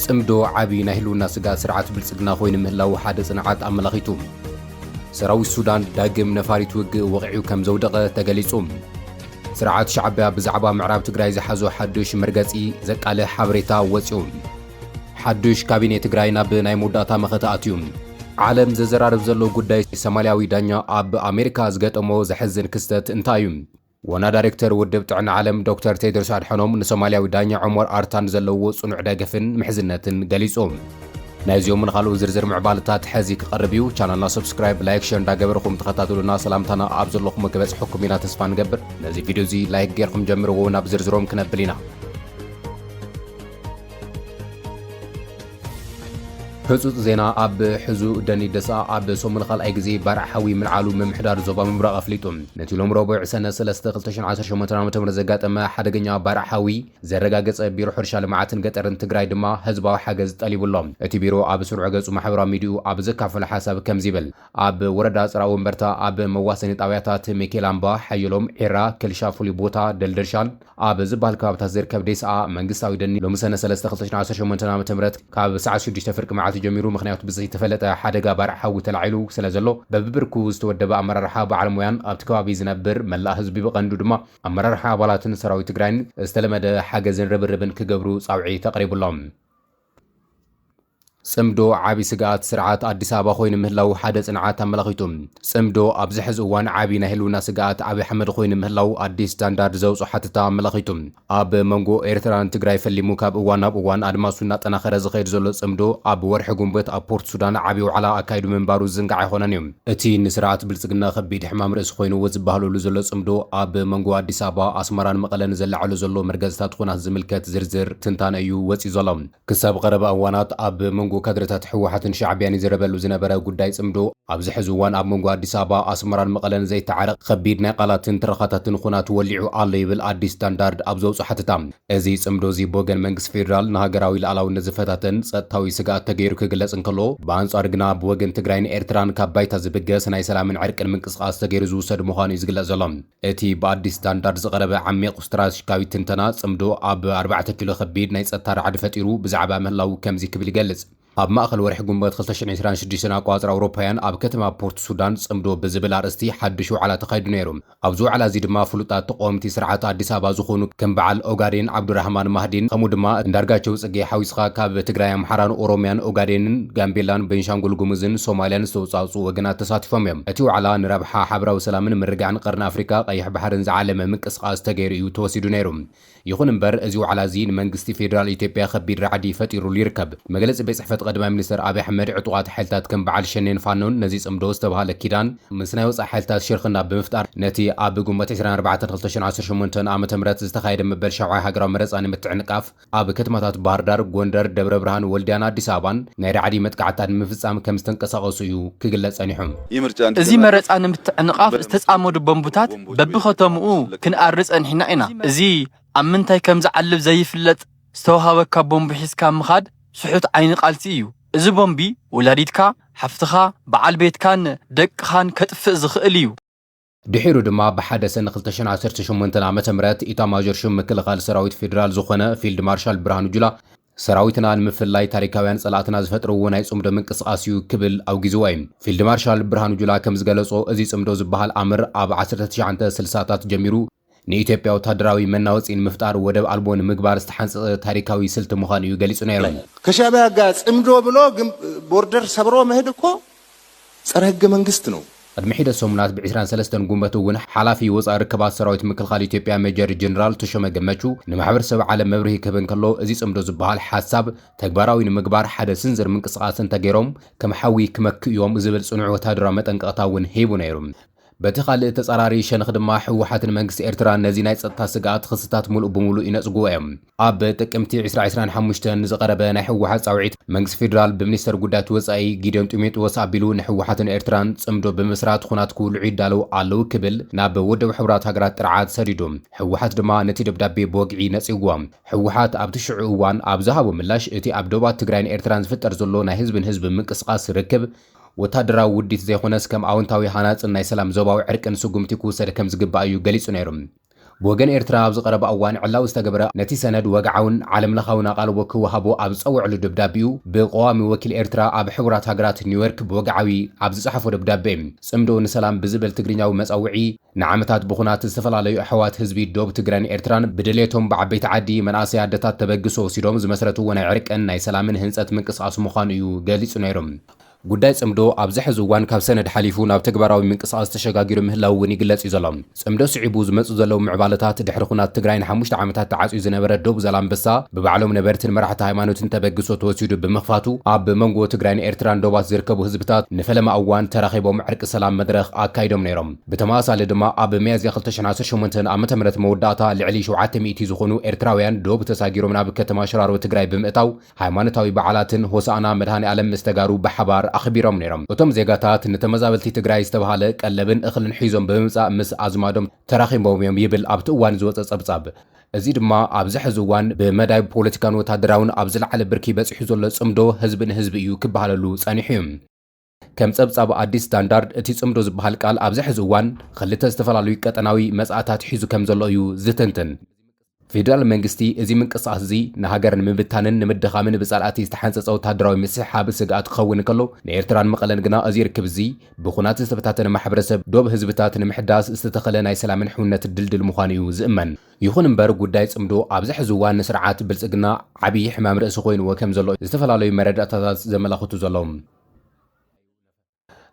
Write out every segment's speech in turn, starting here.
ጽምዶ ዓቢ ናይ ህልውና ስጋት ስርዓት ብልጽግና ኮይኑ ምህላው ሓደ ጽንዓት ኣመላኺቱ ሰራዊት ሱዳን ዳግም ነፋሪት ውግእ ወቂዑ ከም ዘውደቐ ተገሊጹ ስርዓት ሻዕብያ ብዛዕባ ምዕራብ ትግራይ ዝሓዞ ሓድሽ መርገጺ ዘቃልሕ ሓበሬታ ወፂኡ ሓድሽ ካቢኔ ትግራይ ናብ ናይ መወዳእታ መኸታ ኣትዩ ዓለም ዘዘራርብ ዘሎ ጉዳይ ሶማልያዊ ዳኛ ኣብ ኣሜሪካ ዝገጠሞ ዘሕዝን ክስተት እንታይ እዩ ዋና ዳይሬክተር ውድብ ጥዕና ዓለም ዶክተር ቴድሮስ ኣድሓኖም ንሶማልያዊ ዳኛ ዑመር ኣርታን ዘለዎ ጽኑዕ ደገፍን ምሕዝነትን ገሊጾም ናይዚዮምን ካልኦ ዝርዝር ምዕባለታት ሕዚ ክቐርብ እዩ ቻናልና ሰብስክራይብ ላይክ ሼር እንዳገበርኩም ተኸታተሉና ሰላምታና ኣብ ዘለኹም ክበጽሕኩም ኢና ተስፋ ንገብር ነዚ ቪድዮ እዚ ላይክ ጌርኩም ጀምርዎ ናብ ዝርዝሮም ክነብል ኢና ህጹጽ ዜና ኣብ ሕዙ ደኒ ደሳ ኣብ ሶምን ኻልኣይ ግዜ ባርዓዊ ምልዓሉ ምምሕዳር ዞባ ምብራቕ ኣፍሊጡ ነቲ ሎም ረቡዕ ሰነ 3 2018 ዓ.ም ዘጋጠመ ሓደገኛ ባርዓዊ ዘረጋገጸ ቢሮ ሕርሻ ልምዓትን ገጠርን ትግራይ ድማ ህዝባዊ ሓገዝ ጠሊቡሎም እቲ ቢሮ ኣብ ስሩዕ ገጹ ማሕበራዊ ሚድኡ ኣብ ዘካፈለ ሓሳብ ከምዚ ይብል ኣብ ወረዳ ጽራኡ ወንበርታ ኣብ መዋሰኒ ጣብያታት ሚኬላምባ ሓየሎም ዒራ ክልሻ ፍሉይ ቦታ ደልደርሻን ኣብ ዝበሃል ከባብታት ዝርከብ ደስኣ መንግስታዊ ደኒ ሎሚ ሰነ 3 2018 ዓ.ም ካብ ሰዓት 6 ፍርቂ መዓልቲ ጀሚሩ ምክንያቱ ብዘይተፈለጠ ሓደጋ ባርዓዊ ተላዒሉ ስለዘሎ በብብርኩ ዝተወደበ ኣመራርሓ በዓል ሞያን ኣብቲ ከባቢ ዝነብር መላእ ህዝቢ ብቐንዱ ድማ ኣመራርሓ ኣባላትን ሰራዊት ትግራይን ዝተለመደ ሓገዝን ርብርብን ክገብሩ ጻውዒ ተቕሪቡሎም ጽምዶ ዓቢ ስጋት ስርዓት አዲስ አበባ ኮይኑ ምህላው ሓደ ጽንዓት ኣመላኺቱ ጽምዶ ኣብ ዝሕዝ እዋን ዓቢ ናይ ህልውና ስጋት ዓቢ ሓመድ ኮይኑ ምህላው ኣዲስ ስታንዳርድ ዘውጽእ ሓተታ ኣመላኺቱ ኣብ መንጎ ኤርትራን ትግራይ ፈሊሙ ካብ እዋን ናብ እዋን ኣድማሱ እናጠናኸረ ዝኸይድ ዘሎ ጽምዶ ኣብ ወርሒ ጉንበት ኣብ ፖርት ሱዳን ዓቢ ዋዕላ ኣካይዱ ምንባሩ ዝንጋዕ ኣይኮነን እዩ እቲ ንስርዓት ብልጽግና ከቢድ ሕማም ርእሲ ኮይኑ ዝባሃለሉ ዘሎ ጽምዶ ኣብ መንጎ አዲስ አበባ ኣስመራን መቐለን ዘላዓሉ ዘሎ መርገዝታት ኩናት ዝምልከት ዝርዝር ትንታነ እዩ ወፂኡ ዘሎ ክሳብ ቀረበ እዋናት ኣብ መንጎ ካድረታት ሕወሓትን ሻዕብያን ይዝረበሉ ዝነበረ ጉዳይ ጽምዶ ኣብዚ ሕዚ እዋን ኣብ መንጎ አዲስ አበባ ኣስመራን መቐለን ዘይተዓረቕ ከቢድ ናይ ቃላትን ትረኻታትን ኩናት ወሊዑ ኣሎ ይብል ኣዲስ ስታንዳርድ ኣብ ዘውፅእ ሓተታ እዚ ጽምዶ እዚ ብወገን መንግስቲ ፌደራል ንሃገራዊ ልዕላውነት ዝፈታተን ጸጥታዊ ስጋት ተገይሩ ክግለጽ እንከሎ ብኣንጻር ግና ብወገን ትግራይን ኤርትራን ካብ ባይታ ዝብገስ ናይ ሰላምን ዕርቅን ምንቅስቓስ ተገይሩ ዝውሰድ ምዃኑ እዩ ዝግለጽ ዘሎ እቲ ብኣዲስ ስታንዳርድ ዝቐረበ ዓሚቕ ስትራቴጂካዊ ትንተና ጽምዶ ኣብ 4 ኪሎ ከቢድ ናይ ጸጥታ ረዓዲ ፈጢሩ ብዛዕባ ምህላው ከምዚ ክብል ይገልጽ ኣብ ማእኸል ወርሒ ጉንበት 2026 ኣቋፅር ኣውሮፓውያን ኣብ ከተማ ፖርት ሱዳን ጽምዶ ብዝብል ኣርእስቲ ሓድሽ ዋዕላ ተኻይዱ ነይሩ ኣብዚ ዋዕላ እዚ ድማ ፍሉጣት ተቃወምቲ ስርዓት ኣዲስ ኣበባ ዝኾኑ ከም በዓል ኦጋዴን ዓብዱራህማን ማህዲን ከምኡ ድማ እንዳርጋቸው ጽጌ ሓዊስኻ ካብ ትግራይ ኣምሓራን ኦሮምያን ኦጋዴንን ጋምቤላን ቤንሻንጉል ጉሙዝን ሶማልያን ዝተውጻጹ ወገናት ተሳቲፎም እዮም እቲ ዋዕላ ንረብሓ ሓበራዊ ሰላምን ምርግጋዕን ቀርኒ ኣፍሪካ ቀይሕ ባሕርን ዝዓለመ ምንቅስቓስ ተገይሩ እዩ ተወሲዱ ነይሩ ይኹን እምበር እዚ ዋዕላ እዚ ንመንግስቲ ፌደራል ኢትዮጵያ ከቢድ ረዓዲ ፈጢሩሉ ይርከብ መግለጺ ቤት ጽሕፈት ቀዳማይ ሚኒስትር አብይ አሕመድ ዕጡቃት ሓይልታት ከም በዓል ሸኔን ፋኖን ነዚ ጽምዶ ዝተባሃለ ኪዳን ምስ ናይ ወጻኢ ሓይልታት ሽርክና ብምፍጣር ነቲ ኣብ ጉንበት 24 2018 ዓ.ም ዝተኻየደ መበል 7 ሃገራዊ መረፃ ንምትዕንቃፍ ኣብ ከተማታት ባህር ዳር ጎንደር ደብረ ብርሃን ወልድያን አዲስ አበባን ናይ ረዓዲ መጥቃዕታት ንምፍጻም ከም ዝተንቀሳቐሱ እዩ ክግለጽ ጸኒሑ እዚ መረፃ ንምትዕንቃፍ ዝተጻመዱ ቦምቡታት በብኸተምኡ ክንኣርጽ ጸኒሕና ኢና እዚ ኣብ ምንታይ ከም ዝዓልብ ዘይፍለጥ ዝተዋሃበካ ቦምቡ ሒዝካ ምኻድ ስሑት ዓይኒ ቃልሲ እዩ እዚ ቦምቢ ወላዲትካ ሓፍትኻ በዓል ቤትካን ደቅኻን ከጥፍእ ዝኽእል እዩ ድሒሩ ድማ ብሓደ ሰነ 2018 ዓ.ም ኢታማዦር ሹም ምክልኻል ሰራዊት ፌደራል ዝኾነ ፊልድ ማርሻል ብርሃኑ ጁላ ሰራዊትና ንምፍላይ ታሪካውያን ጸላእትና ዝፈጥርዎ ናይ ጽምዶ ምንቅስቓስ እዩ ክብል ኣውጊዝዎ እዩ ፊልድ ማርሻል ብርሃኑ ጁላ ከም ዝገለጾ እዚ ጽምዶ ዝበሃል ኣምር ኣብ 1960ታት ጀሚሩ ንኢትዮጵያ ወታደራዊ መናወፂን ምፍጣር ወደብ ኣልቦን ምግባር ዝተሓንጸ ታሪካዊ ስልት ምዃኑ እዩ ገሊጹ ነይሩ ከሻዕብያ ጋር ጽምዶ ብሎ ቦርደር ሰብሮ መሄድ እኮ ጸረ ሕገ መንግስት ነው ቅድሚ ሒደት ሰሙናት ብ23 ጉንበት እውን ሓላፊ ወጻኢ ርክባት ሰራዊት ምክልኻል ኢትዮጵያ ሜጀር ጀነራል ተሾመ ገመቹ ንማሕበረሰብ ዓለም መብርሂ ክህብ እንከሎ እዚ ጽምዶ ዝበሃል ሓሳብ ተግባራዊ ንምግባር ሓደ ስንዝር ምንቅስቓስ እንተገይሮም ከም ሓዊ ክመክእ እዮም ዝብል ጽኑዕ ወታደራዊ መጠንቀቕታ እውን ሂቡ ነይሩ በቲ ካልእ ተጻራሪ ሸነኽ ድማ ሕወሓትን መንግስቲ ኤርትራ ነዚ ናይ ጸጥታ ስጋት ክስታት ሙሉእ ብምሉእ ይነጽግዎ እዮም ኣብ ጥቅምቲ 2025 ንዝቐረበ ናይ ሕወሓት ጻውዒት መንግስቲ ፌደራል ብሚኒስተር ጉዳያት ወጻኢ ጊደon ጢሞቴዎስ ኣቢሉ ንሕወሓትን ኤርትራን ጽምዶ ብምስራት ኩናት ክውልዑ ይዳለው ኣለው ክብል ናብ ወደብ ሕብራት ሃገራት ጥርዓት ሰዲዱ ሕወሓት ድማ ነቲ ደብዳቤ ብወግዒ ነጺግዎ ሕወሓት ኣብ ትሽዑ እዋን ኣብ ዝሃቦ ምላሽ እቲ ኣብ ደቡባት ትግራይን ኤርትራን ዝፍጠር ዘሎ ናይ ህዝብን ህዝብ ምንቅስቓስ ርክብ ወታደራዊ ውዲት ዘይኾነስ ከም ኣውንታዊ ሃናጽን ናይ ሰላም ዞባዊ ዕርቅን ስጉምቲ ክውሰድ ከም ዝግባእ እዩ ገሊጹ ነይሩ بوغن إرترا بزقرب أوان علاو استقبرا نتي سند وقعون عالم لخاونا قالوا وهابو أبز أوع لدبدابيو بقوام وكيل إرترا أب حورات هاجرات نيويورك بوقعوي أبز صحفو دبدابيم صمدو نسلام بزبل تقرينياو مسأوعي نعمتات بخونات استفلاليو أحوات هزبي دوب تقران إرتران بدليتهم بعبيت عادي مناسي عدتات تبقسو سيدوم زمسرتو ونعرق أن ناي سلامن هنسات منقصاص مخانيو قاليسو نيرم ጉዳይ ጽምዶ ኣብ ዝሕዝ እዋን ካብ ሰነድ ሓሊፉ ናብ ተግባራዊ ምንቅስቓስ ተሸጋጊሩ ምህላው እውን ይግለጽ እዩ ዘሎ ጽምዶ ስዒቡ ዝመጹ ዘለዉ ምዕባለታት ድሕሪ ኩናት ትግራይ ን5 ዓመታት ተዓጽዩ ዝነበረ ዶብ ዛላምበሳ ብባዕሎም ነበርትን መራሕቲ ሃይማኖትን ተበግሶ ተወሲዱ ብምኽፋቱ ኣብ መንጎ ትግራይን ኤርትራን ዶባት ዝርከቡ ህዝብታት ንፈለማ እዋን ተራኺቦም ዕርቂ ሰላም መድረኽ ኣካይዶም ነይሮም ብተመሳሳሊ ድማ ኣብ ሚያዝያ 2018 ዓ.ም መወዳእታ ልዕሊ 700 ዝኾኑ ኤርትራውያን ዶብ ተሳጊሮም ናብ ከተማ ሽራሮ ትግራይ ብምእታው ሃይማኖታዊ በዓላትን ሆሳዕና መድሃኒ ዓለም ምስተጋሩ ብሓባር أخبيرهم نيرم وتم زيجاتات نتمزابلتي تجراي استبهالة قلبن أخلن حيزهم بمسا مس أزمادهم تراخيم بوميم يبل أبتوان زوت أصبصاب أزيد ما أبزح زوان بمدى بوليتيكان وتدراون أبزل على بركي بس حزول صمدو حزب يو كبهاللو صانحيم كم صبصاب أدي ستاندرد أتي صمدو زبهال قال أبزح زوان خليته استفلالو قطناوي مسأتات حيزو كم زلو يو زتنتن فيدرال منغستي ازي منقصاص زي نهاجر نمبتانن نمدخامن بصالاتي استحنصص وتادراوي مسحاب سغات خون كلو نيرتران مقلن غنا ازير كبزي بخونات استفتاتن محبرسب دوب حزبتات نمحداس استتخله ناي سلامن حونت دلدل مخانيو زئمن يخون امبر غداي صمدو ابزح زوان سرعات بلصغنا عبي حمام رأس خوين وكم زلو استفلالوي مرداتات زملاختو زلوم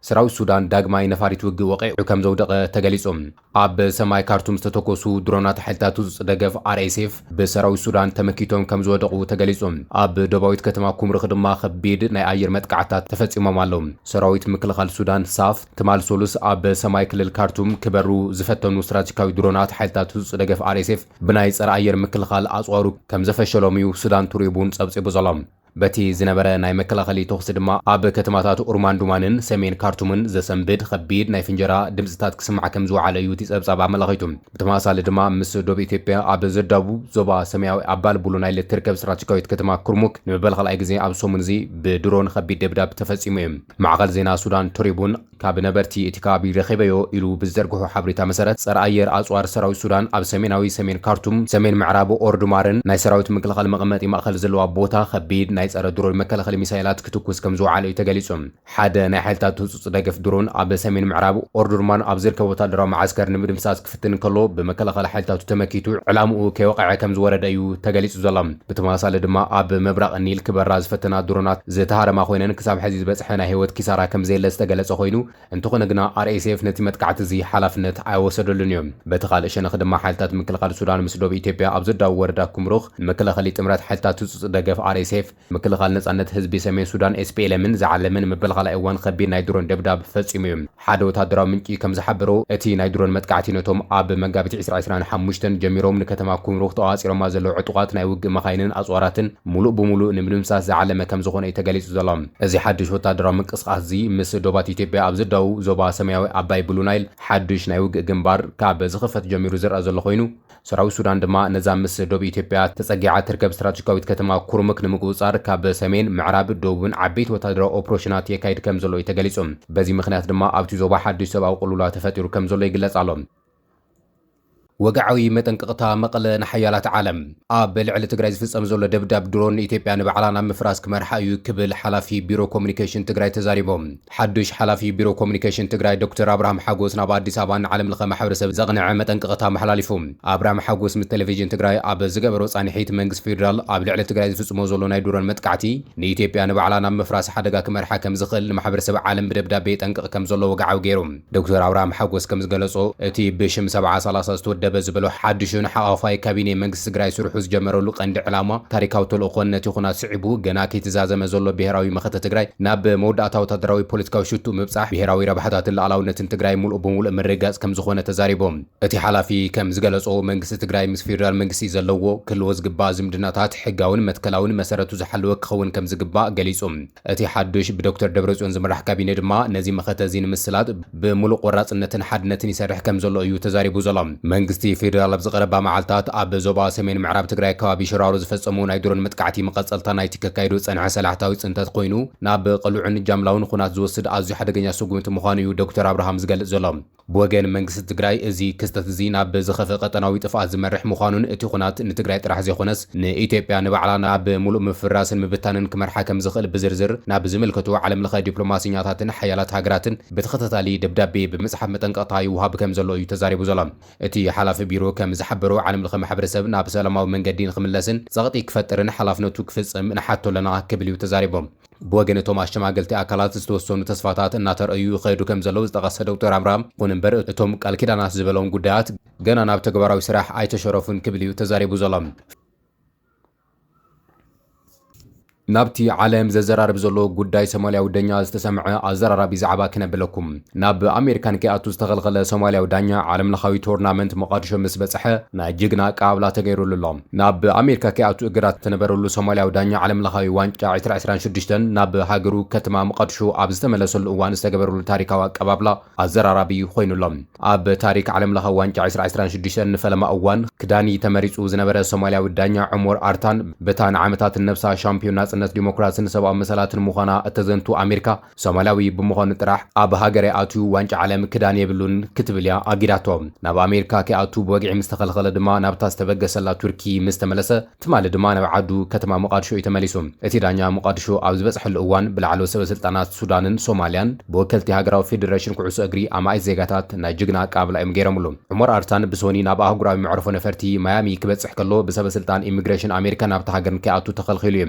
سراوي السودان داغماي نفاريت وغ وقع كم زودق تغليصوم اب سماي كارتوم ستتوكسو درونات حلتاتو صدغف RSF بسراوي السودان تمكيتوم كم زودقو تغليصوم اب دباويت كتما كومر خدما خبيد ناي اير متقعتات تفصيمم اللوم سراويت مكلخال السودان صاف تمال سولس اب سماي كلل كارتوم كبرو زفتنو استراتيجيكاوي درونات حلتاتو صدغف RSF بناي صر اير مكلخال اصوارو كم زفشلوميو سودان توريبون صبصيبو زلام بتي زنبرة ناي مكلخالي توخص دما اب كتماتات اورمان دومانن سمين كارتومن زسنبد خبيد ناي فنجرا دمزتات كسمع كم زو على يوتي صبصابا ملخيتم بتماسال دما مس دوب ኢትዮጵያ اب زدابو زوبا سمياوي ابال بولو ناي لتركب استراتيجيكاويت كتما كرموك نبلخل اي غزي اب سومنزي بدرون خبيد دبداب تفصيمم معقل زينا سودان توريبون كاب نبرتي اتكابي رخيبيو الو بزرغو حبريتا مسرت صر اير اصوار سراوي سودان اب سميناوي سمين كارتوم سمين معرابو اوردمارن ناي سراويت مكلخال مقمطي ماخل زلوا بوتا خبيد ناي صار درون مكلخل ميسايلات كتكوس كم زو علي تغليصوم حدا ناي حالتات تصص دغف درون اب سمين معراب اوردرمان اب زركه وتادرا معسكر نمدمساس كفتن كلو بمكلخل حالتات تمكيتو علامو كيوقع كم زو ورد ايو تغليص زلام بتماسال دما اب مبرق النيل كبراز فتنا درونات زتهارما خوينن كساب حزيز بصحنا هيوت كيسارا كم زي لستغلص خوينو انتو خنغنا RSF نتي متقعت زي حلافنت ايوسدلن يوم بتخال شن خدما حالتات مكلخل السودان مسدوب ኢትዮጵያ اب زداو وردا كمروخ مكلخل ጥምረት حالتات تصص دغف RSF مكلخل نصنت حزب سمين سودان SPLMን زعلمن مبلغل ايوان خبير ناي درون دبداب فصيميم حدا وتادراو منقي كم زحبرو اتي ناي درون متقعتينتهم اب مغابت 2025 جميروم نكتما كومروخ تواصيرما زلو عطقات ناي وግ مخاينن اصواراتن مولو بمولو نمدمساس زعلم كم زخون يتغليص زلام ازي حدش وتادراو منقسقاس زي مس دوبات ኢትዮጵያ اب زداو زوبا سمياوي اباي بلو نايل حدش ناي وግ ግንባር ካብ ዝخفت جميرو زرا زلو خوينو سراوي سودان دما نزامس دوب ኢትዮጵያ تጸጊዓ تركب استراتيجيكاويت كتما كرمك نمقوصار ካብ سمين معراب دوبن عبيت وتادرا اوبريشنات يكايد كم زلو يتغليصوم بزي مخنيات دما ابتي زوبا حدش سباو قلولا تفطيرو كم زلو يغلص علوم وقعوي متنققتا مقل نحيالات عالم بالعل تግራይ ዝፍጸም ዘሎ ደብዳብ ድሮን ኢትዮጵያ ንባዕላና ምፍራስ ክመርሓዩ ክብል ሓላፊ ቢሮ ኮሙኒኬሽን ትግራይ ተዛሪቦም ሓድሽ ሓላፊ ቢሮ ኮሙኒኬሽን ትግራይ ዶክተር አብርሃም ሓጎስ ናብ አዲስ አበባ ዓለም ለኸ ማሕበረሰብ ዘቕንዐ መጠንቀቕታ መሓላሊፎም አብርሃም ሓጎስ ምስ ቴሌቪዥን ትግራይ ኣብ ዝገበሮ ጻኒሒት መንግስት ፌደራል ኣብ ልዕሊ ትግራይ ዝፍጽሞ ዘሎ ናይ ድሮን መጥቃዕቲ ንኢትዮጵያ ንባዕላና ምፍራስ ሓደጋ ክመርሓ ከም ዝኽእል ንማሕበረሰብ ዓለም ብደብዳቤ ጠንቅቕ ከም ዘሎ ወግዓው ገይሮም ዶክተር አብርሃም ሓጎስ ከም ዝገለጾ እቲ ብሽም 730 ዝተወደበ ዝበሎ ሓድሽን ሓዋፋይ ካቢኔ መንግስት ትግራይ ስርሑ ዝጀመረሉ ቀንዲ ዕላማ ታሪካዊ ተልእኾነት ይኹና ስዒቡ ገና ከይተዛዘመ ዘሎ ብሄራዊ መኸተ ትግራይ ናብ መወዳእታ ወታደራዊ ፖለቲካዊ ሽቱ ምብጻሕ ብሄራዊ ረብሓታትን ላዕላውነትን ትግራይ ሙሉእ ብምሉእ ምርጋጽ ከም ዝኾነ ተዛሪቦም እቲ ሓላፊ ከም ዝገለጾ መንግስቲ ትግራይ ምስ ፌደራል መንግስቲ ዘለዎ ክህልዎ ዝግባእ ዝምድናታት ሕጋውን መትከላውን መሰረቱ ዝሓለወ ክኸውን ከም ዝግባእ ገሊጾም እቲ ሓድሽ ብዶክተር ደብረጽዮን ዝምራሕ ካቢኔ ድማ ነዚ መኸተ እዚ ንምስላጥ ብምሉእ ቆራጽነትን ሓድነትን ይሰርሕ ከም ዘሎ እዩ ተዛሪቡ ዘሎ መንግስቲ መንግስቲ ፌደራል ኣብ ዝቐረባ መዓልታት ኣብ ዞባ ሰሜን ምዕራብ ትግራይ ከባቢ ሽራሮ ዝፈጸሙ ናይ ድሮን መጥቃዕቲ መቐጸልታ ናይቲ ከካይዶ ጸንሐ ሰላሕታዊ ጽንተት ኮይኑ ናብ ቅሉዕን ጃምላውን ኩናት ዝወስድ ኣዝዩ ሓደገኛ ስጉምቲ ምዃኑ እዩ ዶክተር አብርሃም ዝገልጽ ዘሎ ብወገን መንግስቲ ትግራይ እዚ ክስተት እዚ ናብ ዝኸፈ ቀጠናዊ ጥፍኣት ዝመርሕ ምዃኑን እቲ ኩናት ንትግራይ ጥራሕ ዘይኮነስ ንኢትዮጵያ ንባዕላ ናብ ሙሉእ ምፍራስን ምብታንን ክመርሓ ከም ዝኽእል ብዝርዝር ናብ ዝምልከቱ ዓለም ለኸ ዲፕሎማስኛታትን ሓያላት ሃገራትን ብተኸታታሊ ደብዳቤ ብምጽሓፍ መጠንቀቕታ ይውሃብ ከም ዘሎ እዩ ተዛሪቡ ዘሎ እቲ ሓላፊ ቢሮ ከም ዝሓበሮ ዓለም ለኸ ማሕበረሰብ ናብ ሰላማዊ መንገዲ ንኽምለስን ጸቕጢ ክፈጥርን ሓላፍነቱ ክፍጽም ንሓቶ ለና ክብል እዩ ተዛሪቦም ብወገን እቶም አሸማገልቲ አካላት ዝተወሰኑ ተስፋታት እናተረእዩ ይኸዱ ከም ዘለው ዝጠቐሰ ዶክተር አብርሃም ይኹን እምበር እቶም ቃል ኪዳናት ዝበሎም ጉዳያት ገና ናብ ተግባራዊ ስራሕ ኣይተሸረፉን ክብል እዩ ተዛሪቡ ዘሎ ናብቲ ዓለም ዘዘራርብ ዘሎ ጉዳይ ሶማልያዊ ዳኛ ዝተሰምዐ ኣዘራራቢ ዛዕባ ክነብለኩም ናብ ኣሜሪካን ከኣቱ ዝተኸልኸለ ሶማልያዊ ዳኛ ዓለም ለኻዊ ቶርናመንት መቃድሾ ምስ በጽሐ ናይ ጅግና ቃብላ ተገይሩሉ ኣሎ ናብ ኣሜሪካ ከኣቱ እግራት ተነበረሉ ሶማልያዊ ዳኛ ዓለም ለኻዊ ዋንጫ 2026 ናብ ሃገሩ ከተማ መቃድሾ ኣብ ዝተመለሰሉ እዋን ዝተገበረሉ ታሪካዊ አቀባብላ ኣዘራራቢ ኮይኑሎ ኣብ ታሪክ ዓለም ለኻዊ ዋንጫ 2026 ንፈለማ እዋን ክዳኒ ተመሪጹ ዝነበረ ሶማልያዊ ዳኛ ዑመር አርታን በታን ዓመታት ነፍሳ ሻምፒዮና ጽነት ዲሞክራሲን ሰብኣዊ መሰላትን ምዃና እተዘንቱ ኣሜሪካ ሶማልያዊ ብምዃኑ ጥራሕ ኣብ ሃገር ኣትዩ ዋንጫ ዓለም ክዳን የብሉን ክትብልያ ኣጊዳቶም ናብ ኣሜሪካ ከኣቱ ብወግዒ ምስ ተኸልኸለ ድማ ናብታ ዝተበገሰላ ቱርኪ ምስ ተመለሰ ትማሊ ድማ ናብ ዓዱ ከተማ መቃድሾ እዩ ተመሊሱ እቲ ዳኛ መቃድሾ ኣብ ዝበጽሐሉ እዋን ብላዕሎ ሰበስልጣናት ሱዳንን ሶማልያን ብወከልቲ ሃገራዊ ፌደሬሽን ኩዕሶ እግሪ ኣማይ ዜጋታት ናይ ጅግና ቃብላ እዮም ገይሮምሉ ዑመር አርታን ብሶኒ ናብ ኣህጉራዊ መዕርፎ ነፈርቲ ማያሚ ክበጽሕ ከሎ ብሰበስልጣን ኢሚግሬሽን ኣሜሪካ ናብታ ሃገር ከኣቱ ተኸልኺሉ እዩ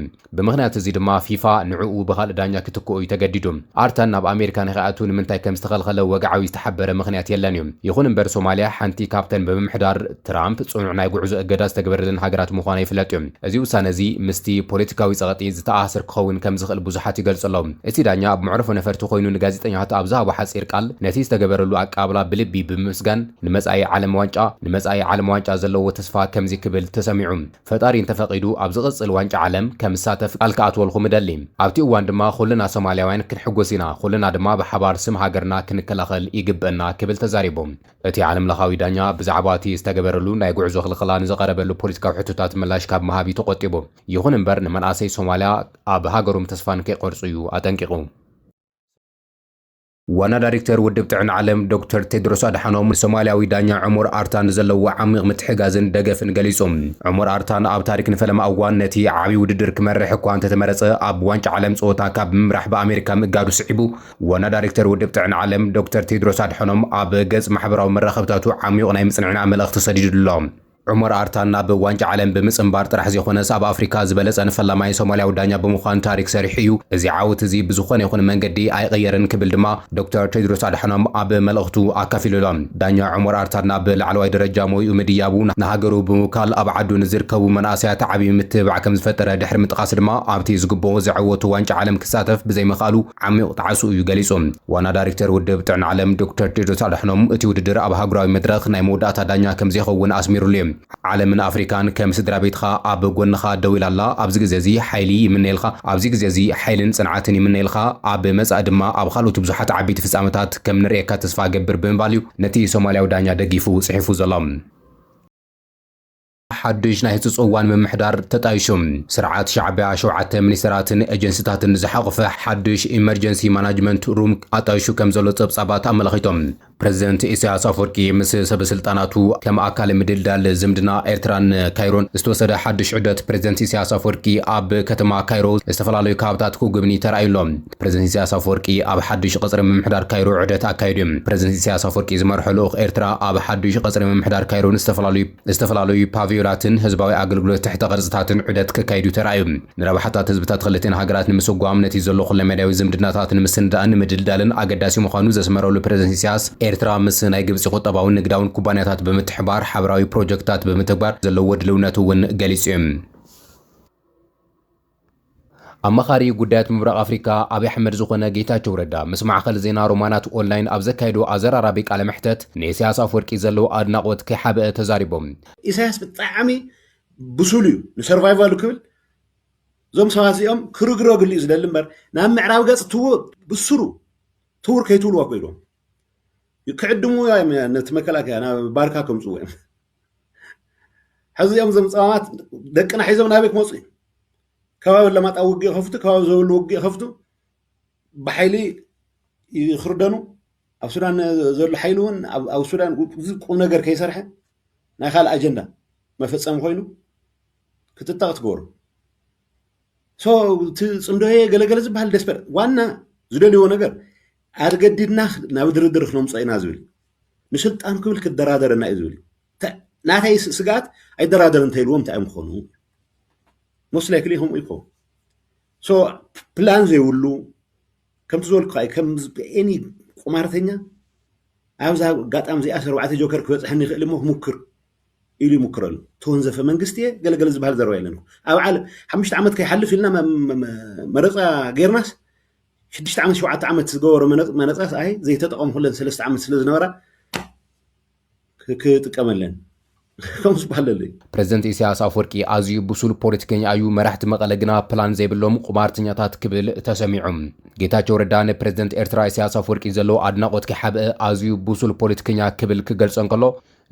ብምኽንያት እዚ ድማ ፊፋ ንዕኡ ብኻልእ ዳኛ ክትክኡ ተገዲዱ አርታን ናብ ኣሜሪካ ንኸኣቱ ንምንታይ ከም ዝተኸልኸለ ወግዓዊ ዝተሓበረ ምኽንያት የለን እዩ ይኹን እምበር ሶማልያ ሓንቲ ካፕተን ብምምሕዳር ትራምፕ ጽኑዕ ናይ ጉዕዞ እገዳ ዝተገበረለን ሃገራት ምዃና ይፍለጥ እዩ እዚ ውሳነ እዚ ምስቲ ፖለቲካዊ ጸቕጢ ዝተኣሳሰር ክኸውን ከም ዝኽእል ብዙሓት ይገልጹ ኣለዉ እቲ ዳኛ ኣብ መዕርፎ ነፈርቲ ኮይኑ ንጋዜጠኛታት ኣብ ዝሃቦ ሓጺር ቃል ነቲ ዝተገበረሉ ኣቃብላ ብልቢ ብምስጋን ንመጻኢ ዓለም ዋንጫ ዘለዎ ተስፋ ከምዚ ክብል ተሰሚዑ ፈጣሪ እንተፈቂዱ ኣብ ዝቕጽል ዋንጫ ዓለም ከም ዝሳተፍ ቃል ከኣትወልኩም ደሊ ኣብቲ እዋን ድማ ኩልና ሶማልያውያን ክንሕጎስ ኢና ኩልና ድማ ብሓባር ስም ሃገርና ክንከላኸል ይግብአና ክብል ተዛሪቦም እቲ ዓለም ለኻዊ ዳኛ ብዛዕባ እቲ ዝተገበረሉ ናይ ጉዕዞ ክልኽላ ንዘቐረበሉ ፖለቲካዊ ሕቶታት ምላሽ ካብ መሃቢ ተቆጢቡ ይኹን እምበር ንመናእሰይ ሶማልያ ኣብ ሃገሮም ተስፋን ከይቆርጹ እዩ ኣጠንቂቑ ዋና ዳይሬክተር ውድብ ጥዕና ዓለም ዶክተር ቴድሮስ አድሓኖም ሶማልያዊ ዳኛ ዑመር አርታን ዘለዎ ዓሚቕ ምትሕጋዝን ደገፍን ገሊጾም ዑመር አርታን ኣብ ታሪክ ንፈለማ እዋን ነቲ ዓብዪ ውድድር ክመርሕ እኳ እንተተመረጸ ኣብ ዋንጫ ዓለም ጸወታ ካብ ምምራሕ ብኣሜሪካ ምእጋዱ ስዒቡ ዋና ዳይሬክተር ውድብ ጥዕና ዓለም ዶክተር ቴድሮስ አድሓኖም ኣብ ገጽ ማሕበራዊ መራኸብታቱ ዓሚቕ ናይ ምጽንዕና መልእኽቲ ሰዲዱሎ ዑመር አርታን ናብ ዋንጫ ዓለም ብምጽምባር ጥራሕ ዘይኮነስ ኣብ ኣፍሪካ ዝበለጸ ንፈላማይ ሶማልያዊ ዳኛ ብምዃኑ ታሪክ ሰሪሕ እዩ እዚ ዓወት እዚ ብዝኾነ ይኹን መንገዲ ኣይቀየርን ክብል ድማ ዶክተር ቴድሮስ አድሓኖም ኣብ መልእኽቱ ኣካፊሉሎም ዳኛ ዑመር አርታን ናብ ላዕለዋይ ደረጃ ሞይኡ ምድያቡ ንሃገሩ ብምውካል ኣብ ዓዱ ንዝርከቡ መናእሰያት ዓብዪ ምትብባዕ ከም ዝፈጠረ ድሕሪ ምጥቃስ ድማ ኣብቲ ዝግብኦ ዝዕወቱ ዋንጫ ዓለም ክሳተፍ ብዘይምኽኣሉ ዓሚቕ ጣዕሱ እዩ ገሊጹ ዋና ዳይሬክተር ውድብ ጥዕና ዓለም ዶክተር ቴድሮስ አድሓኖም እቲ ውድድር ኣብ ሃገራዊ መድረኽ ናይ መወዳእታ ዳኛ ከም ዘይኸውን ኣስሚሩሉ እዩ ዓለምን ኣፍሪካን ከም ስድራ ቤትኻ ኣብ ጎንኻ ደው ኢላ ኣላ ኣብዚ ግዜ እዚ ሓይሊ ይምነይልካ ኣብዚ ግዜ እዚ ሓይልን ጽንዓትን ይምነይልካ ኣብ መጻኢ ድማ ኣብ ካልኦት ብዙሓት ዓበይቲ ፍጻመታት ከም ንርእየካ ተስፋ ገብር ብምባል እዩ ነቲ ሶማልያዊ ዳኛ ደጊፉ ጽሒፉ ዘሎ ሓድሽ ናይ ህፁፅ እዋን ምምሕዳር ተጣይሹም ስርዓት ሻዕብያ 7 ሚኒስትራትን ኤጀንሲታትን ዝሓቆፈ ሓድሽ ኢመርጀንሲ ማናጅመንት ሩም ኣጣይሹ ከም ዘሎ ጸብጻባት ኣመላኺቶም ፕሬዚደንት ኢሳያስ አፈወርቂ ምስ ሰበስልጣናቱ ከም ኣካል ምድልዳል ዝምድና ኤርትራን ካይሮን ዝተወሰደ ሓድሽ ዑደት ፕሬዚደንት ኢሳያስ አፈወርቂ ኣብ ከተማ ካይሮ ዝተፈላለዩ ከባብታት ክጉብኒ ተራእዩሎም ፕሬዚደንት ኢሳያስ አፈወርቂ ኣብ ሓድሽ ቅጽሪ ምምሕዳር ካይሮ ዑደት ኣካይዱ ፕሬዚደንት ኢሳያስ አፈወርቂ ዝመርሖ ልኡኽ ኤርትራ ኣብ ሓድሽ ቅጽሪ ምምሕዳር ካይሮን ዝተፈላለዩ ፓቪዮናትን ህዝባዊ ኣገልግሎት ትሕተ ቅርጽታትን ዑደት ከካይዱ ተራእዩ ንረብሓታት ህዝብታት ክልተን ሃገራት ንምስጓም ነቲ ዘሎ ኩለመዳዊ ዝምድናታት ንምስንዳእን ምድልዳልን ኣገዳሲ ምዃኑ ዘስመረሉ ፕሬዚደንት ኢሳያስ ኤርትራ ምስ ናይ ግብፂ ቁጠባውን ንግዳውን ኩባንያታት ብምትሕባር ሓበራዊ ፕሮጀክታት ብምትግባር ዘለዎ ድልውነቱ እውን ገሊጹ እዩ ኣማኻሪ ጉዳያት ምብራቕ ኣፍሪካ ኣብይ ኣሕመድ ዝኾነ ጌታቸው ረዳ ምስ ማዕከል ዜና ሮማናት ኦንላይን ኣብ ዘካየዶ ኣዘራራቢ ቃለ መሕተት ንኢሳያስ አፈወርቂ ዘለዎ ኣድናቆት ከይሓበአ ተዛሪቦም ኢሳያስ ብጣዕሚ ብሱል እዩ ንሰርቫይቫሉ ክብል እዞም ሰባት እዚኦም ክርግረግሉ እዩ ዝደሊ እምበር ናብ ምዕራብ ገጽ ብሱሩ ትውር ከይትብልዋ ኮይዶም ክዕድሙ ነቲ መከላከያ ናብ ባርካ ከምፅዎ እዮም حزي يوم زمصامات دقنا حيزم نابك موصي كباب لما طوقي خفتو كباب زول وقي خفتو بحيلي يخردنو او سودان زول حيلون او سودان قوم نجر كيسرح ናይ ካል ኣጀንዳ መፈጸም ኮይኑ ክትጣቕ ትገብሩ ሶ ጽምዶዬ ገለገለ ዝበሃል ደስፐር ዋና ዝደልዮ ነገር ኣርገዲድና ናብ ድርድር ክነምጽ ኢና ዝብል ንስልጣን ክብል ክደራደረና እዩ ዝብል ናታይ ስጋት ኣይደራደር እንተይልዎም እንታይ ምኾኑ ሞስት ላይክሊ ሆም ኢኮ ሶ ፕላን ዘይብሉ ከምቲ ዝበልኩ ከም ኤኒ ቁማርተኛ ኣብዛ ጋጣም እዚኣ 4 ጆከር ክበፅሕኒ ይኽእል እሞ ሙክር ኢሉ ይሙክረሉ ተወንዘፈ መንግስትየ ገለገለ ዝበሃል ዘረባ የለንኩ ኣብ ዓለም 5 ዓመት ከይሓልፍ ኢልና መረፃ ጌርናስ 6 ዓመት 7 ዓመት ዝገበሮ መነፃስ ኣይ ዘይተጠቐሙ ሁለን 3 ዓመት ስለ ዝነበራ ክጥቀመለን ከምስ ባህለለይ ፕሬዝደንት ኢሳያስ አፈወርቂ ኣዝዩ ብሱል ፖለቲከኛ እዩ መራሕቲ መቐለ ግና ፕላን ዘይብሎም ቁማርተኛታት ክብል ተሰሚዑም ጌታቸው ረዳ ንፕሬዝደንት ኤርትራ ኢሳያስ አፈወርቂ ዘሎ ኣድናቆት ክሓብአ ኣዝዩ ብሱል ፖለቲከኛ ክብል ክገልጾን ከሎ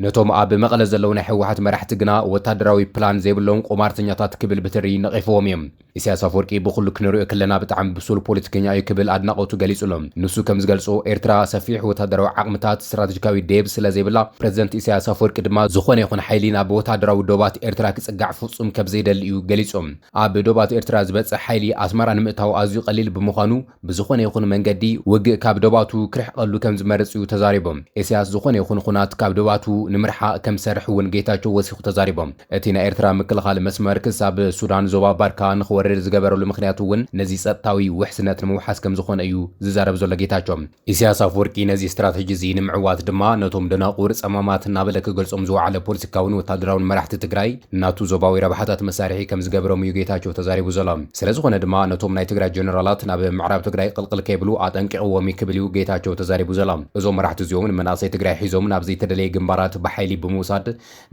ነቶም ኣብ መቐለ ዘለዉ ናይ ሕወሓት መራሕቲ ግና ወታደራዊ ፕላን ዘይብሎም ቁማርተኛታት ክብል ብትሪ ነቒፎም እዮም ኢሳያስ አፈወርቂ ብኩሉ ክንሪኦ ከለና ብጣዕሚ ብሱል ፖለቲከኛ እዩ ክብል ኣድናቆቱ ገሊጹሎም ንሱ ከም ዝገልጾ ኤርትራ ሰፊሕ ወታደራዊ ዓቕምታት ስትራቴጂካዊ ዴብ ስለ ዘይብላ ፕሬዝደንት ኢሳያስ አፈወርቂ ድማ ዝኾነ ይኹን ሓይሊ ናብ ወታደራዊ ዶባት ኤርትራ ክጽጋዕ ፍጹም ከም ዘይደሊ እዩ ገሊጾም ኣብ ዶባት ኤርትራ ዝበጽሕ ሓይሊ ኣስመራ ንምእታው ኣዝዩ ቀሊል ብምዃኑ ብዝኾነ ይኹን መንገዲ ውግእ ካብ ዶባቱ ክርሕቐሉ ከም ዝመርጽ እዩ ተዛሪቦም ኢሳያስ ዝኾነ ይኹን ኩናት ካብ ዶባቱ ንምርሓ ከም ሰርሕ እውን ጌታቸው ወሲኹ ተዛሪቦም እቲ ናይ ኤርትራ ምክልኻል መስመር ክሳብ ሱዳን ዞባ ባርካ ንኽወርድ ዝገበረሉ ምክንያቱ እውን ነዚ ጸጥታዊ ውሕስነት ንምውሓስ ከም ዝኾነ እዩ ዝዛረብ ዘሎ ጌታቸው ኢሳያስ አፈወርቂ ነዚ ስትራቴጂ እዚ ንምዕዋት ድማ ነቶም ደናቁር ጸማማት እናበለ ክገልጾም ዝወዓለ ፖለቲካውን ወታደራውን መራሕቲ ትግራይ እናቱ ዞባዊ ረብሓታት መሳርሒ ከም ዝገበሮም እዩ ጌታቸው ተዛሪቡ ዘሎ ስለዝኾነ ድማ ነቶም ናይ ትግራይ ጀነራላት ናብ ምዕራብ ትግራይ ቅልቅል ከይብሉ ኣጠንቂቕዎም ክብል እዩ ጌታቸው ተዛሪቡ ዘሎ እዞም መራሕቲ እዚኦም ንመናእሰይ ትግራይ ሒዞም ናብ ዘይተደለየ ግንባራት ብሓይሊ ብምውሳድ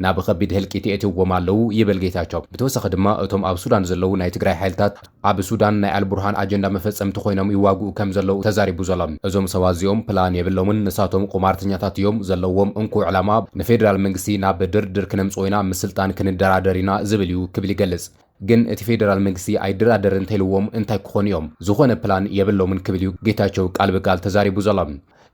ናብ ከቢድ ህልቂት የእትዎም ኣለዉ ይብል ጌታቸው ብተወሳኺ ድማ እቶም ኣብ ሱዳን ዘለዉ ናይ ትግራይ ሓይልታት ኣብ ሱዳን ናይ አልቡርሃን አጀንዳ መፈጸምቲ ኮይኖም ይዋግኡ ከም ዘለዉ ተዛሪቡ ዘሎ እዞም ሰባት እዚኦም ፕላን የብሎምን ንሳቶም ቁማርተኛታት እዮም ዘለዎም እንኩ ዕላማ ንፌደራል መንግስቲ ናብ ድርድር ክነምጽ ኢና ምስልጣን ክንደራደር ኢና ዝብል እዩ ክብል ይገልጽ ግን እቲ ፌደራል መንግስቲ ኣይደራደርን እንተይልዎም እንታይ ክኾኑ እዮም ዝኾነ ፕላን የብሎምን ክብል እዩ ጌታቸው ቃል በቃል ተዛሪቡ ዘሎ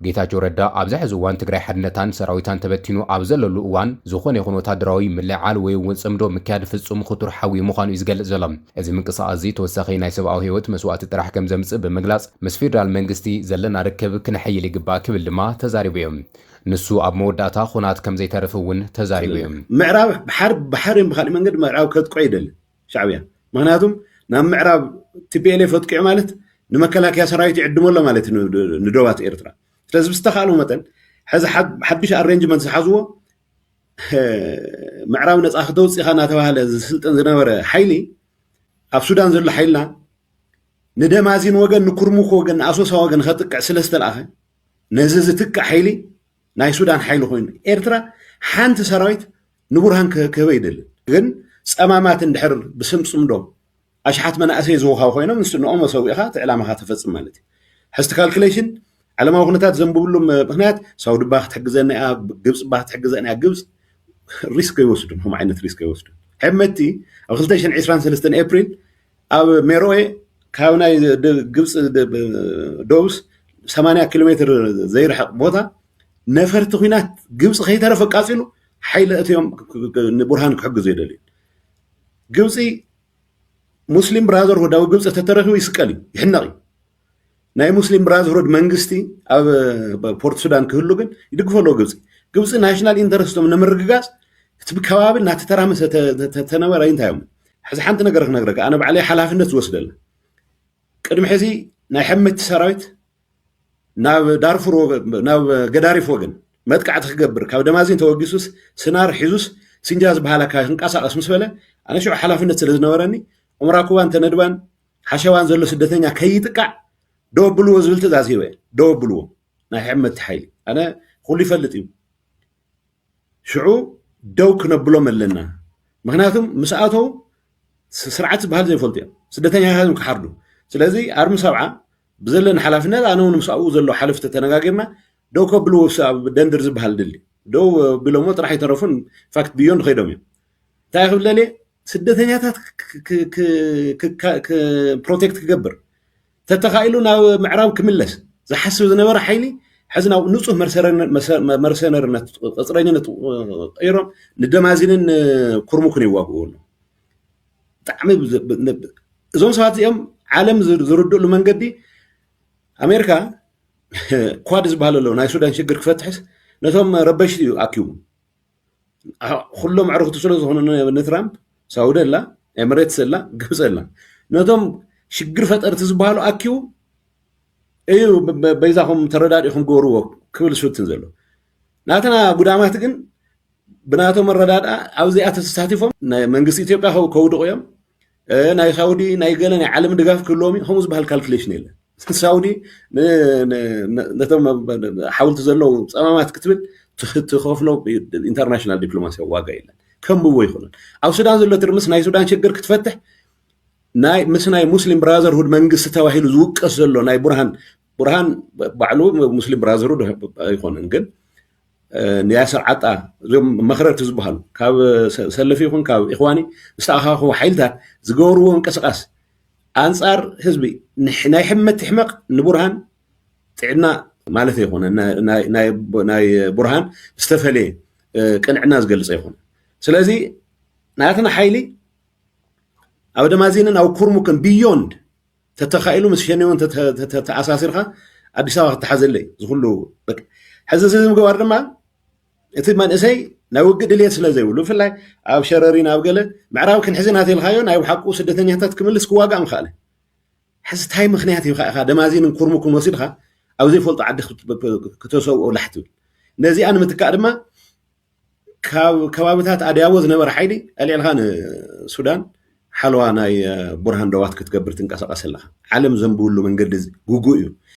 ጌታቸው ረዳ ኣብ ዝሕዚ እዋን ትግራይ ሓድነታን ሰራዊታን ተበቲኑ ኣብ ዘለሉ እዋን ዝኾነ ይኹን ወታደራዊ ምልዓል ወይ እውን ጽምዶ ምክያድ ፍጹም ክቱር ሓዊ ምዃኑ እዩ ዝገልጽ ዘሎ እዚ ምንቅስቓስ እዚ ተወሳኺ ናይ ሰብኣዊ ህይወት መስዋዕቲ ጥራሕ ከም ዘምጽእ ብምግላጽ ምስ ፌደራል መንግስቲ ዘለና ርክብ ክንሐይል ይግባእ ክብል ድማ ተዛሪቡ እዮም ንሱ ኣብ መወዳእታ ኩናት ከም ዘይተርፍ እውን ተዛሪቡ እዮም ምዕራብ ብሓር ብኻልእ መንገድ ምዕራብ ከጥቅዖ ይደሊ ሻዕብያ ምክንያቱም ናብ ምዕራብ ቲፒኤልኤፍ ኣጥቂዑ ማለት ንመከላከያ ሰራዊት ይዕድመሎ ማለት ንዶባት ኤርትራ ስለዚ ብዝተኻእሉ መጠን ሕዚ ሓድሽ ኣሬንጅመንት ዝሓዝዎ ምዕራብ ነፃ ክተውፅእ ኢኻ እናተባሃለ ዝስልጠን ዝነበረ ሓይሊ ኣብ ሱዳን ዘሎ ሓይልና ንደማዚን ወገን ንኩርሙክ ወገን ንኣሶሳ ወገን ከጥቅዕ ስለ ዝተለኣኸ ነዚ ዝትክዕ ሓይሊ ናይ ሱዳን ሓይሊ ኮይኑ ኤርትራ ሓንቲ ሰራዊት ንቡርሃን ክህበ ይደልን ግን ጸማማት እንድሕር ብስም ጽምዶ ኣሽሓት መናእሰይ ዝውሃቡ ኮይኖም ንስንኦም ሰዊእኻ ትዕላማኻ ተፈጽም ማለት እዩ ሕዝቲ ካልኩሌሽን ዓለማዊ ኩነታት ዘንብብሉ ምክንያት ሳውዲ ባህ ትሕግዘና እያ ግብፅ ባህ ትሕግዘና እያ ግብፅ ሪስክ ይወስዱን هم ዓይነት ሪስክ ይወስዱን ሕመቲ ኣብ 2023 ኤፕሪል ኣብ ሜሮኤ ካብ ናይ ግብፅ ዶብስ 80 ኪሎ ሜትር ዘይርሕቕ ቦታ ነፈርቲ ኩናት ግብፅ ከይተረፈ ቃፂሉ ሓይሊ እትዮም ንቡርሃን ክሕግዙ ይደልዩ ግብፂ ሙስሊም ብራዘርሁድ ኣብ ግብፅ ተተረኺቡ ይስቀል እዩ ይሕነቕ እዩ ናይ ሙስሊም ብራዘርሁድ መንግስቲ ኣብ ፖርት ሱዳን ክህሉ ግን ይድግፈሎ ግብፂ ናሽናል ኢንተረስቶም ንምርግጋጽ እቲ ከባቢ እናተተራመሰ ተነበረ እንታይ እዮም ሕዚ ሓንቲ ነገር ክነግረካ ኣነ ባዕለይ ሓላፍነት ዝወስደላ ቅድሚ ሕዚ ናይ ሕመቲ ሰራዊት ናብ ዳርፉር ናብ ገዳሪፍ ወገን መጥቃዕቲ ክገብር ካብ ደማዚን ተወጊሱስ ስናር ሒዙስ ስንጃ ዝበሃላ ክንቀሳቀስ ምስ በለ ኣነ ሽዑ ሓላፍነት ስለ ዝነበረኒ ዑምራ ኩባን ተነድባን ሓሸዋን ዘሎ ስደተኛ ከይጥቃዕ ደወብልዎ ዝብል ትእዛዝ ሂበ ደወብልዎ ናይ ሕመቲ ሓይሊ ኣነ ኩሉ ይፈልጥ እዩ ሽዑ ደው ክነብሎም ኣለና ምክንያቱም ምስኣተው ስርዓት ዝበሃል ዘይፈልጡ እዮም ስደተኛታትን ክሓርዱ ስለዚ ኣርሚ ሰብዓ ብዘለና ሓላፍነት ኣነ እውን ምስኣኡ ዘሎ ሓለፍቲ ተነጋጊርና ደው ከብልዎ ደንድር ዝበሃል ድሊ ደው ብሎሞ ጥራሕ ይተረፉን ፋክት ቢዮንድ ከይዶም እዮም تاخذ لي سدتنياتات بروتكت كجبر تتخيلوا ناو معراب كملس زحسوا زنبر حيلي حزنا نصف مرسنرነት قصرኝነት قيرم ندمازينن كرمكن يواقولوا طعم እዞም ሰባት እዮም ዓለም ዝርድሉ መንገዲ ኣሜሪካ ኳድ ዝበሃል ኣሎ ናይ ሱዳን ሽግር ክፈትሕስ ነቶም ረበሽቲ እዩ ኣኪቡ ኩሎም ዕርክቱ ስለ ዝኾኑ ንትራምፕ ሳውዲ ኣላ ኤምሬትስ ኣላ ግብፅ ኣላ ነቶም ሽግር ፈጠርቲ ዝበሃሉ ኣኪቡ እዩ በይዛኹም ተረዳዲኹም ገበርዎ ክብል ሱትን ዘሎ ናተና ጉዳማት ግን ብናቶም መረዳዳ ኣብዚኣ ተሳቲፎም ናይ መንግስቲ ኢትዮጵያ ከውድቑ እዮም ናይ ሳውዲ ናይ ገለ ናይ ዓለም ድጋፍ ክህልዎም ከምኡ ዝበሃል ካልኩሌሽን የለን ሳውዲ ነቶም ሓውልቲ ዘለው ፀማማት ክትብል ትኸፍሎ ኢንተርናሽናል ዲፕሎማሲያዊ ዋጋ የለን ከምብዎ ይኹንን ኣብ ሱዳን ዘሎ ትርምስ ናይ ሱዳን ሽግር ክትፈትሕ ናይ ምስ ናይ ሙስሊም ብራዘርሁድ መንግስቲ ተባሂሉ ዝውቀስ ዘሎ ናይ ቡርሃን ባዕሉ ሙስሊም ብራዘርሁድ ኣይኮነን ግን ንያስር ዓጣ ዞም መኽረርቲ ዝበሃሉ ካብ ሰለፊ ይኹን ካብ ኢኽዋኒ ምስተኣኻኹ ሓይልታት ዝገበርዎ እንቅስቃስ ኣንጻር ህዝቢ ናይ ሕመት ሕመቕ ንቡርሃን ጥዕና ማለት ይኹን ናይ ቡርሃን ዝተፈለየ ቅንዕና ዝገልጽ ይኹን ስለዚ ናትና ሓይሊ ኣብ ደማዚንን ኣብ ኩርሙክን ቢዮንድ ተተኻኢሉ ምስ ሸኔውን ተኣሳሲርካ ኣዲስ ኣበባ ክትሓዘለይ ዝኩሉ ሕዚ ዝምግባር ድማ እቲ መንእሰይ ናይ ውግእ ድልየት ስለ ዘይብሉ ብፍላይ ኣብ ሸረሪን ኣብ ገለ ምዕራብ ክንሕዚ እናተኢልካዮ ናይ ሓቁ ስደተኛታት ክምልስ ክዋጋእ ምኽኣለ ሕዚ እንታይ ምክንያት ኢኻ ኢኻ ደማዚንን ኩርሙክን ወሲድካ ኣብ ዘይፈልጦ ዓዲ ክተሰብኦ ላሕቲ ነዚኣ ንምትካእ ድማ ካብ ከባቢታት ኣድያቦ ዝነበረ ሓይሊ ኣልዕልካ ንሱዳን ሓልዋ ናይ ቡርሃን ደዋት ክትገብር ትንቀሳቀስ ኣለካ ዓለም ዘንብብሉ መንገዲ ጉጉእ እዩ